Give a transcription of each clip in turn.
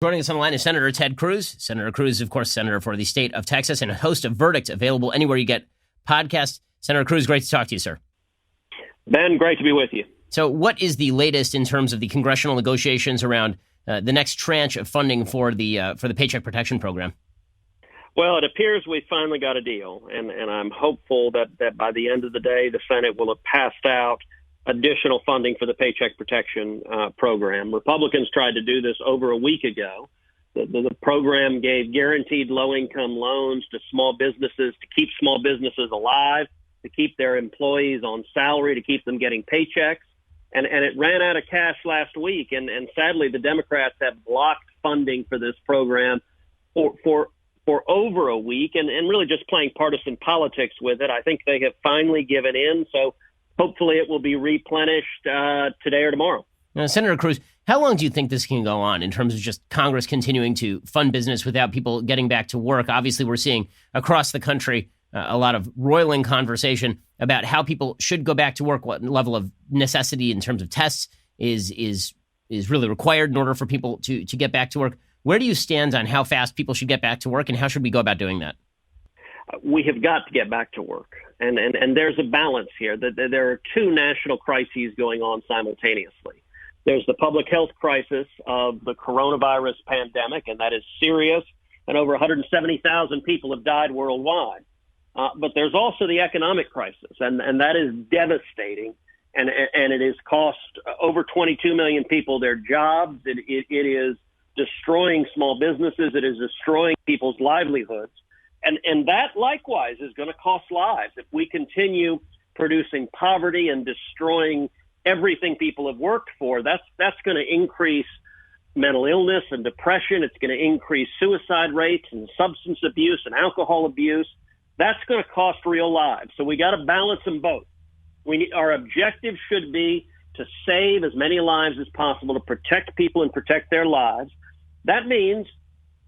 Joining us on the line is Senator Ted Cruz. Senator Cruz, of course, Senator for the state of Texas and a host of Verdict, available anywhere you get podcasts. Senator Cruz, great to talk to you, sir. Ben, great to be with you. So what is the latest in terms of the congressional negotiations around the next tranche of funding for the Paycheck Protection Program? Well, it appears we finally got a deal, and I'm hopeful that by the end of the day, the Senate will have passed out additional funding for the Paycheck Protection Program. Republicans tried to do this over a week ago. The program gave guaranteed low-income loans to small businesses to keep small businesses alive, to keep their employees on salary, to keep them getting paychecks. And it ran out of cash last week, and sadly, the Democrats have blocked funding for this program for over a week, and really just playing partisan politics with it. I think they have finally given in, so hopefully it will be replenished today or tomorrow. Now, Senator Cruz, how long do you think this can go on in terms of just Congress continuing to fund business without people getting back to work? Obviously, we're seeing across the country a lot of roiling conversation about how people should go back to work, what level of necessity in terms of tests is really required in order for people to get back to work. Where do you stand on how fast people should get back to work, and how should we go about doing that? We have got to get back to work. And there's a balance here. There are two national crises going on simultaneously. There's the public health crisis of the coronavirus pandemic, and that is serious, and over 170,000 people have died worldwide. But there's also the economic crisis, and that is devastating, and it has cost over 22 million people their jobs. It is destroying small businesses. It is destroying people's livelihoods. And that likewise is going to cost lives. If we continue producing poverty and destroying everything people have worked for, that's going to increase mental illness and depression. It's going to increase suicide rates and substance abuse and alcohol abuse. That's going to cost real lives. So we got to balance them both. Our objective should be to save as many lives as possible, to protect people and protect their lives. That means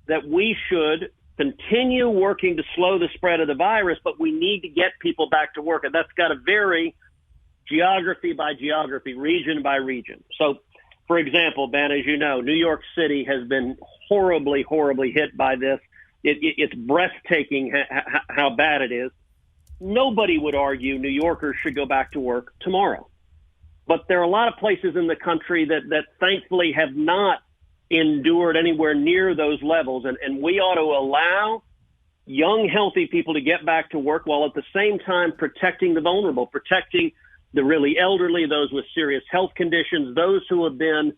that we should continue working to slow the spread of the virus, but we need to get people back to work. And that's got to vary geography by geography, region by region. So, for example, Ben, as you know, New York City has been horribly, horribly hit by this. It's breathtaking how bad it is. Nobody would argue New Yorkers should go back to work tomorrow. But there are a lot of places in the country that thankfully have not endured anywhere near those levels. And we ought to allow young, healthy people to get back to work while at the same time protecting the vulnerable, protecting the really elderly, those with serious health conditions, those who have been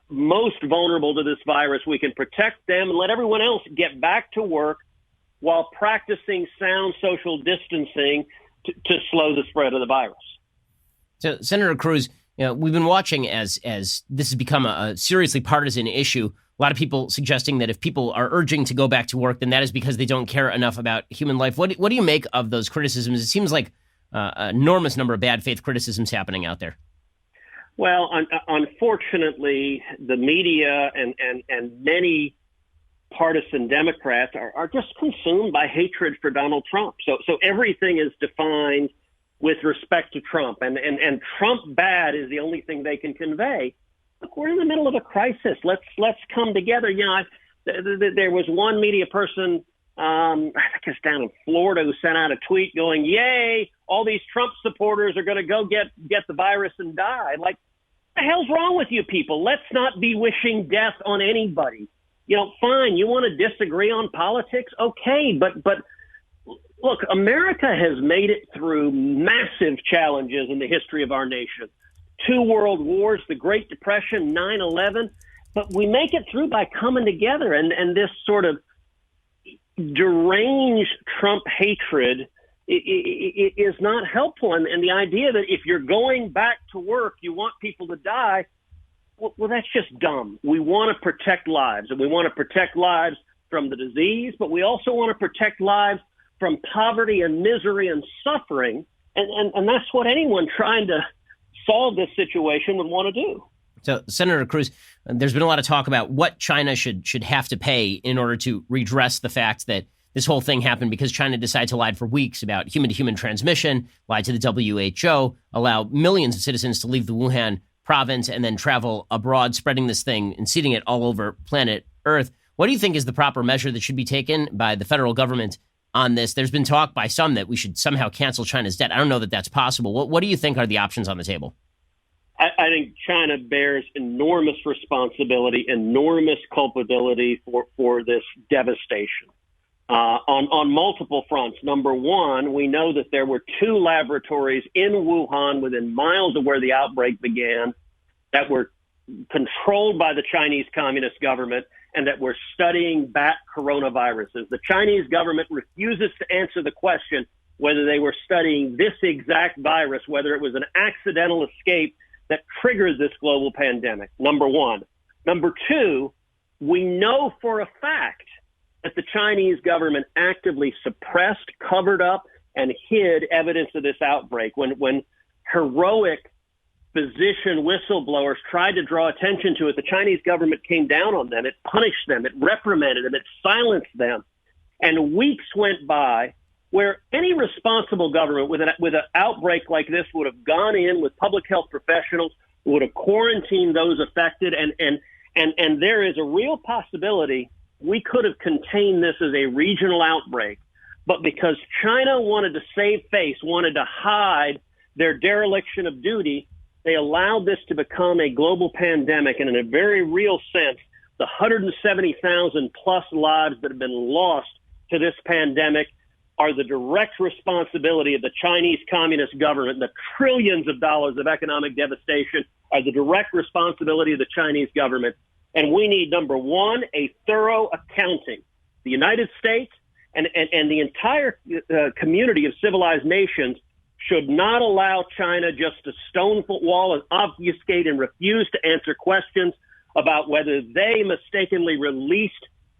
most vulnerable to this virus. We can protect them and let everyone else get back to work while practicing sound social distancing to slow the spread of the virus. So, Senator Cruz, we've been watching as this has become a seriously partisan issue. A lot of people suggesting that if people are urging to go back to work, then that is because they don't care enough about human life. What do you make of those criticisms? It seems like an enormous number of bad faith criticisms happening out there. Well, unfortunately, the media and many partisan Democrats are just consumed by hatred for Donald Trump. So everything is defined with respect to Trump, and Trump bad is the only thing they can convey. Look, we're in the middle of a crisis. Let's come together. There was one media person, I think it's down in Florida, who sent out a tweet going, "Yay! All these Trump supporters are going to go get the virus and die." Like, what the hell's wrong with you people? Let's not be wishing death on anybody. Fine, you want to disagree on politics, okay, but look, America has made it through massive challenges in the history of our nation. 2 world wars, the Great Depression, 9/11, but we make it through by coming together, and this sort of deranged Trump hatred is not helpful. And the idea that if you're going back to work, you want people to die, well, that's just dumb. We want to protect lives, and we want to protect lives from the disease, but we also want to protect lives from poverty and misery and suffering. And that's what anyone trying to solve this situation would want to do. So, Senator Cruz, there's been a lot of talk about what China should have to pay in order to redress the fact that this whole thing happened because China decided to lie for weeks about human-to-human transmission, lied to the WHO, allow millions of citizens to leave the Wuhan province and then travel abroad, spreading this thing and seeding it all over planet earth. What do you think is the proper measure that should be taken by the federal government on this? There's been talk by some that we should somehow cancel China's debt. I don't know that that's possible. What do you think are the options on the table? I think China bears enormous responsibility, enormous culpability for this devastation on multiple fronts. Number one, we know that there were 2 laboratories in Wuhan within miles of where the outbreak began that were controlled by the Chinese Communist government and that were studying bat coronaviruses. The Chinese government refuses to answer the question whether they were studying this exact virus, whether it was an accidental escape that triggered this global pandemic, number one. Number two, we know for a fact that the Chinese government actively suppressed, covered up, and hid evidence of this outbreak. When heroic physician whistleblowers tried to draw attention to it, the Chinese government came down on them. It punished them. It reprimanded them. It silenced them. And weeks went by where any responsible government with an outbreak like this would have gone in with public health professionals, would have quarantined those affected, and there is a real possibility we could have contained this as a regional outbreak. But because China wanted to save face, wanted to hide their dereliction of duty, they allowed this to become a global pandemic. And in a very real sense, the 170,000 plus lives that have been lost to this pandemic are the direct responsibility of the Chinese Communist government. The trillions of dollars of economic devastation are the direct responsibility of the Chinese government. And we need, number one, a thorough accounting. The United States and the entire community of civilized nations should not allow China just to stonewall and obfuscate and refuse to answer questions about whether they mistakenly released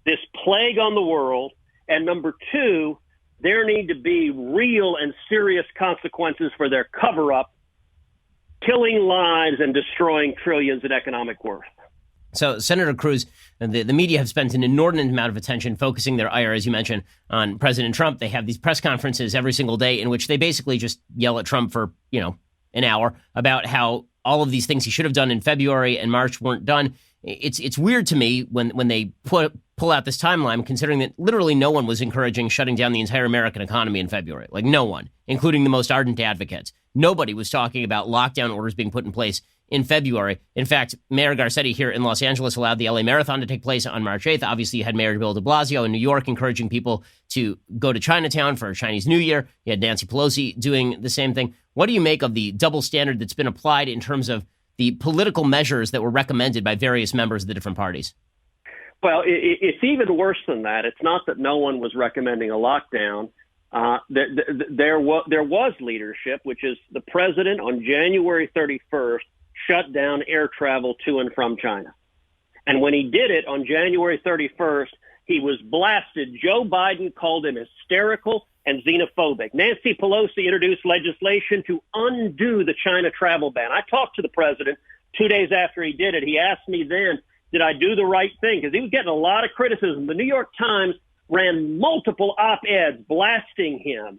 this plague on the world. And number two, there need to be real and serious consequences for their cover-up, killing lives and destroying trillions in economic worth. So, Senator Cruz, the media have spent an inordinate amount of attention focusing their ire, as you mentioned, on President Trump. They have these press conferences every single day in which they basically just yell at Trump for, an hour about how all of these things he should have done in February and March weren't done. It's weird to me when they pull out this timeline, considering that literally no one was encouraging shutting down the entire American economy in February. Like no one, including the most ardent advocates. Nobody was talking about lockdown orders being put in place in February. In fact, Mayor Garcetti here in Los Angeles allowed the LA Marathon to take place on March 8th. Obviously, you had Mayor Bill de Blasio in New York encouraging people to go to Chinatown for Chinese New Year. You had Nancy Pelosi doing the same thing. What do you make of the double standard that's been applied in terms of the political measures that were recommended by various members of the different parties? Well, it's even worse than that. It's not that no one was recommending a lockdown. There was leadership, which is the president on January 31st shut down air travel to and from China. And when he did it on January 31st, he was blasted. Joe Biden called him hysterical and xenophobic. Nancy Pelosi introduced legislation to undo the China travel ban. I talked to the president 2 days after he did it. He asked me then, did I do the right thing? Because he was getting a lot of criticism. The New York Times ran multiple op-eds blasting him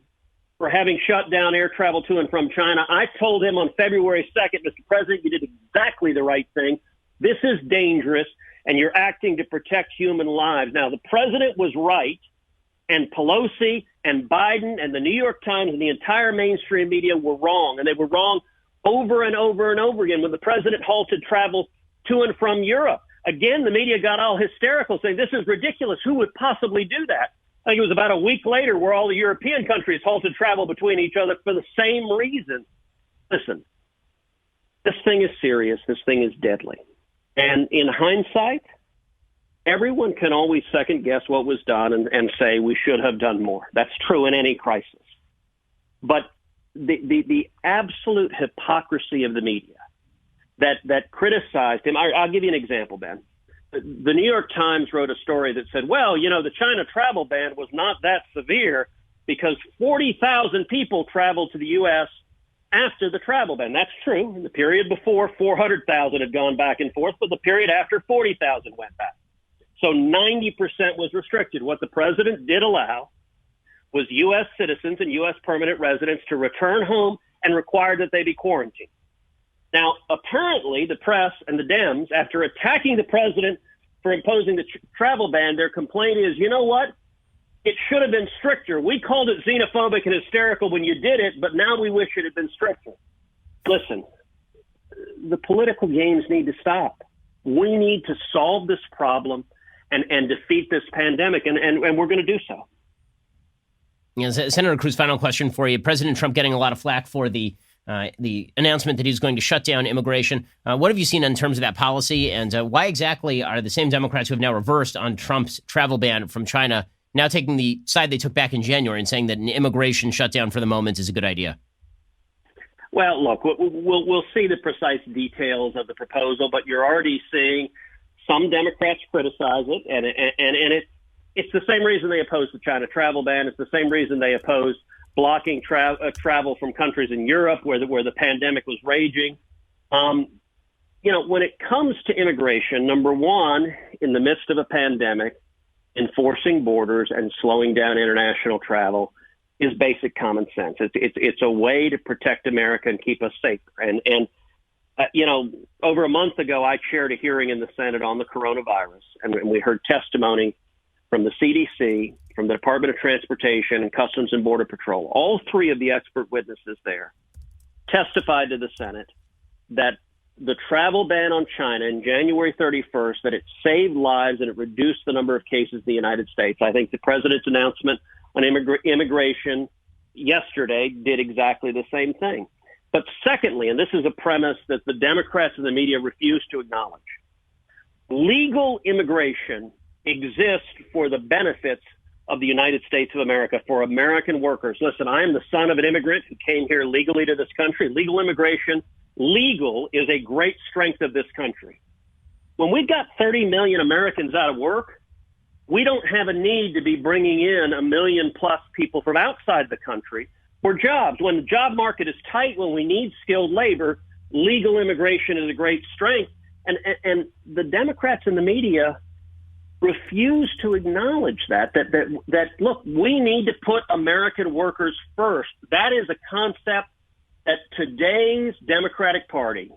for having shut down air travel to and from China. I told him on February 2nd, Mr. President, you did exactly the right thing. This is dangerous, and you're acting to protect human lives. Now, the president was right, and Pelosi and Biden and the New York Times and the entire mainstream media were wrong, and they were wrong over and over and over again when the president halted travel to and from Europe. Again, the media got all hysterical, saying this is ridiculous. Who would possibly do that? I think it was about a week later where all the European countries halted travel between each other for the same reason. Listen, this thing is serious. This thing is deadly. And in hindsight, everyone can always second guess what was done and say we should have done more. That's true in any crisis. But the absolute hypocrisy of the media that criticized him, I'll give you an example, Ben. The New York Times wrote a story that said, well, the China travel ban was not that severe because 40,000 people traveled to the U.S. after the travel ban. That's true. In the period before, 400,000 had gone back and forth, but the period after, 40,000 went back. So 90% was restricted. What the president did allow was U.S. citizens and U.S. permanent residents to return home and require that they be quarantined. Now, apparently, the press and the Dems, after attacking the president for imposing the travel ban, their complaint is, you know what? It should have been stricter. We called it xenophobic and hysterical when you did it, but now we wish it had been stricter. Listen, the political games need to stop. We need to solve this problem and defeat this pandemic, and we're going to do so. Yeah, Senator Cruz, final question for you. President Trump getting a lot of flack for the announcement that he's going to shut down immigration. What have you seen in terms of that policy, and why exactly are the same Democrats who have now reversed on Trump's travel ban from China now taking the side they took back in January and saying that an immigration shutdown for the moment is a good idea? Well, look, we'll see the precise details of the proposal, but you're already seeing some Democrats criticize it, and it's the same reason they opposed the China travel ban. It's the same reason they opposed blocking travel from countries in Europe where the pandemic was raging. When it comes to immigration, number one, in the midst of a pandemic, enforcing borders and slowing down international travel is basic common sense. It's a way to protect America and keep us safer. And over a month ago, I chaired a hearing in the Senate on the coronavirus, and we heard testimony from the CDC, from the Department of Transportation, and Customs and Border Patrol. All three of the expert witnesses there testified to the Senate that the travel ban on China in January 31st, that it saved lives and it reduced the number of cases in the United States. I think the president's announcement on immigration yesterday did exactly the same thing. But secondly, and this is a premise that the Democrats and the media refuse to acknowledge, legal immigration exists for the benefits of the United States of America, for American workers. Listen, I am the son of an immigrant who came here legally to this country. Legal immigration, legal is a great strength of this country. When we've got 30 million Americans out of work, we don't have a need to be bringing in 1 million plus people from outside the country for jobs. When the job market is tight, when we need skilled labor, legal immigration is a great strength. And the Democrats and the media refuse to acknowledge that look, we need to put American workers first. That is a concept that today's Democratic Party,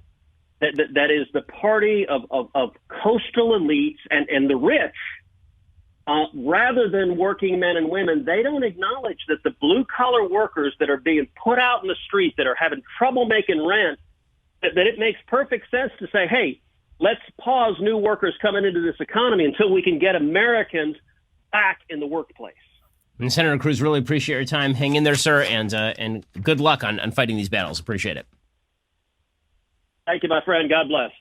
that is the party of coastal elites and the rich, rather than working men and women, they don't acknowledge that the blue-collar workers that are being put out in the street, that are having trouble making rent, that it makes perfect sense to say, hey, let's pause new workers coming into this economy until we can get Americans back in the workplace. And Senator Cruz, really appreciate your time. Hang in there, sir, and good luck on fighting these battles. Appreciate it. Thank you, my friend. God bless.